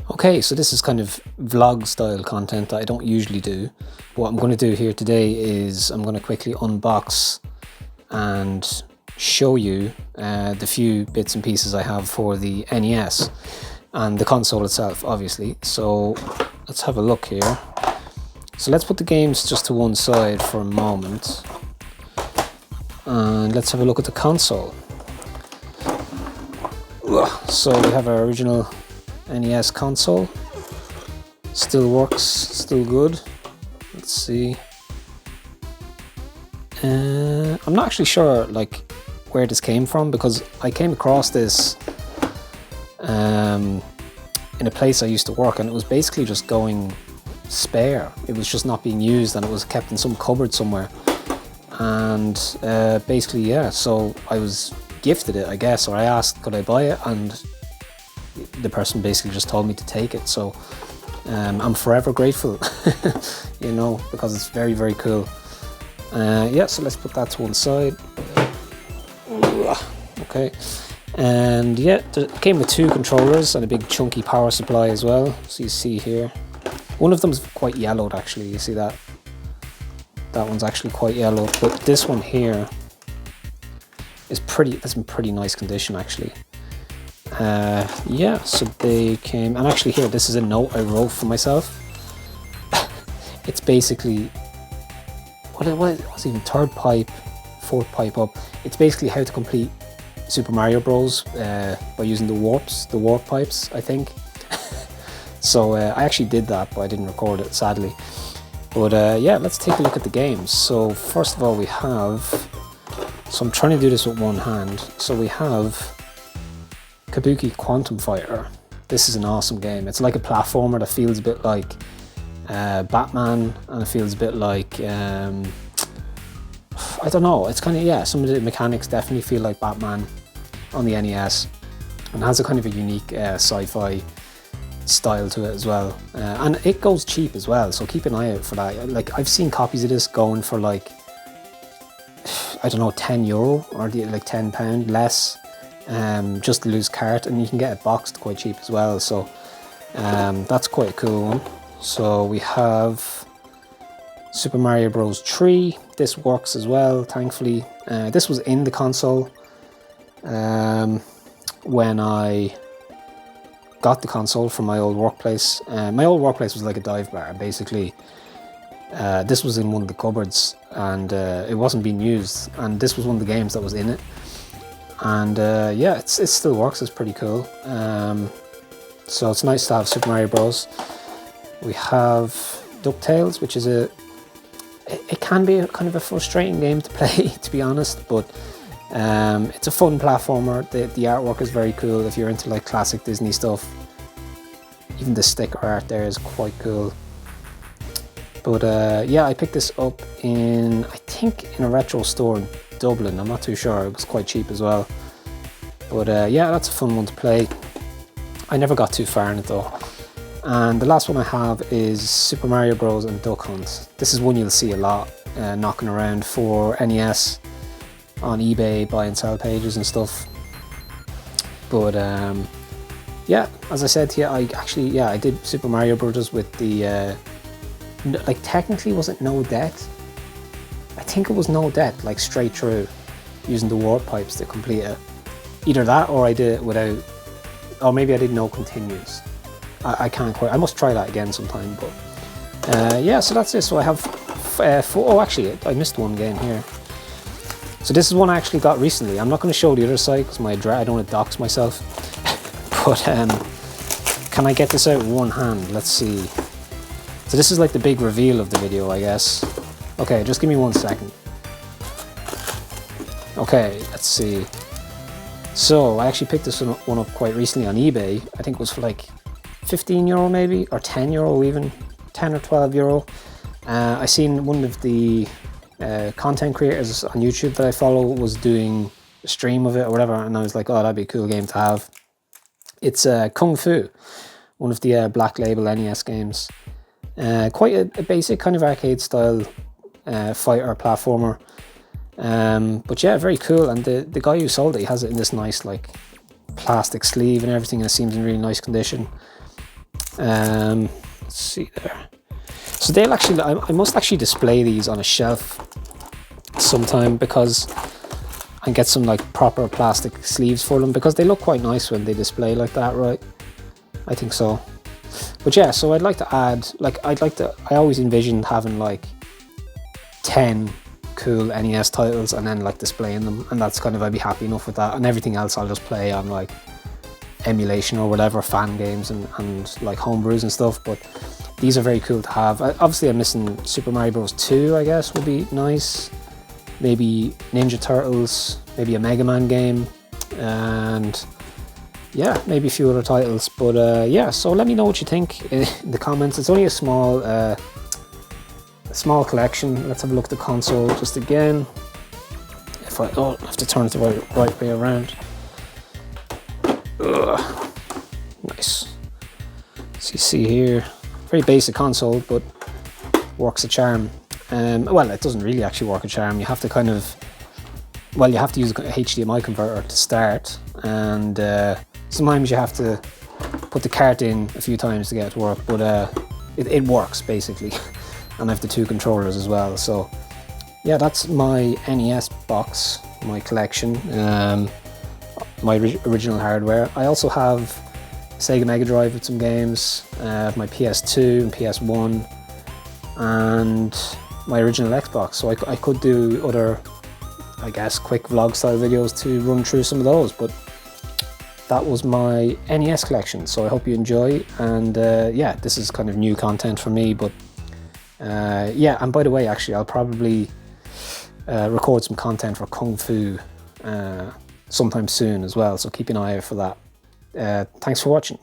Okay, so this is kind of vlog style content that I don't usually do. What I'm going to do here today is I'm going to quickly unbox and show you the few bits and pieces I have for the NES and the console itself, obviously. So let's have a look here. So let's put the games just to one side for a moment and let's have a look at the console. So we have our original NES console. Still works, still good. Let's see. I'm not actually sure like where this came from, because I came across this in a place I used to work, and it was basically just going spare. It was just not being used, and it was kept in some cupboard somewhere. And basically, yeah, so I was gifted it, I guess, or I asked could I buy it, and the person basically just told me to take it. So I'm forever grateful, you know, because it's very, very cool. Yeah, so let's put that to one side. Okay, and yeah, it came with two controllers and a big chunky power supply as well. So you see here, one of them's quite yellowed actually. You see that? That one's actually quite yellow, but this one here is it's in pretty nice condition actually. Yeah, so they came, and actually here, this is a note I wrote for myself. It's basically, what was even third pipe, fourth pipe up. It's basically how to complete Super Mario Bros. By using the warp pipes, I think. So I actually did that, but I didn't record it, sadly. But yeah, let's take a look at the games. So first of all, we have, so I'm trying to do this with one hand. So we have Kabuki Quantum Fighter. This is an awesome game. It's like a platformer that feels a bit like Batman, and it feels a bit like I don't know, it's kind of, yeah, some of the mechanics definitely feel like Batman on the NES, and has a kind of a unique sci-fi style to it as well, and it goes cheap as well, so keep an eye out for that. Like, I've seen copies of this going for like, I don't know, €10 or like £10 less, just the loose cart, and you can get it boxed quite cheap as well. So that's quite a cool one. So we have Super Mario Bros. 3. This works as well, thankfully. This was in the console when I got the console from my old workplace. My old workplace was like a dive bar, basically. This was in one of the cupboards, and it wasn't being used, and this was one of the games that was in it. And yeah, it still works. It's pretty cool. So it's nice to have Super Mario Bros. We have DuckTales, which is it can be a kind of a frustrating game to play, to be honest, but it's a fun platformer. The artwork is very cool if you're into like classic Disney stuff. Even the sticker art there is quite cool. But yeah, I picked this up in, I think, in a retro store in Dublin. I'm not too sure. It was quite cheap as well. But yeah, that's a fun one to play. I never got too far in it though. And the last one I have is Super Mario Bros. And Duck Hunt. This is one you'll see a lot knocking around for NES on eBay, buy and sell pages and stuff. But yeah, as I said to you, I did Super Mario Bros. With the like, technically, was it no death? I think it was no death, like straight through, using the warp pipes to complete it. Either that, or I did it without, or maybe I did no continues. I can't quite, I must try that again sometime. But yeah, so that's it. So I have oh, actually, I missed one game here. So this is one I actually got recently. I'm not going to show the other side because I don't want to dox myself. But can I get this out with one hand? Let's see. So this is like the big reveal of the video, I guess. Okay, just give me 1 second. Okay, let's see. So I actually picked this one up quite recently on eBay. I think it was for like €15 maybe, or €10 even, 10 or €12. I seen one of the content creators on YouTube that I follow was doing a stream of it or whatever, and I was like, oh, that'd be a cool game to have. It's Kung Fu, one of the Black Label NES games. Quite a basic kind of arcade style fighter platformer. But yeah, very cool. And the guy who sold it, he has it in this nice like plastic sleeve and everything, and it seems in really nice condition. Let's see there. So they'll actually, I must actually display these on a shelf sometime, because and get some like proper plastic sleeves for them, because they look quite nice when they display like that, right? I think so. But yeah, so I'd like to add, like, I always envisioned having like 10 cool NES titles and then like displaying them, and that's kind of, I'd be happy enough with that, and everything else I'll just play on like emulation or whatever, fan games and like homebrews and stuff. But these are very cool to have. Obviously I'm missing Super Mario Bros 2, I guess would be nice. Maybe Ninja Turtles, maybe a Mega Man game, and yeah, maybe a few other titles. But yeah, so let me know what you think in the comments. It's only a small collection. Let's have a look at the console just again. If I have to turn it the right way around. Ugh. Nice. So you see here, very basic console, but works a charm. Well, it doesn't really actually work a charm. You have to kind of, well, you have to use a HDMI converter to start, and sometimes you have to put the cart in a few times to get it to work, but it works basically. And I have the 2 controllers as well. So yeah, that's my NES box, my collection, my original hardware. I also have Sega Mega Drive with some games, my PS2 and PS1, and my original Xbox. So I could do other, I guess, quick vlog style videos to run through some of those, but that was my NES collection. So I hope you enjoy, and yeah, this is kind of new content for me, but yeah, and by the way, actually I'll probably record some content for Kung Fu sometime soon as well, so keep an eye out for that. Thanks for watching.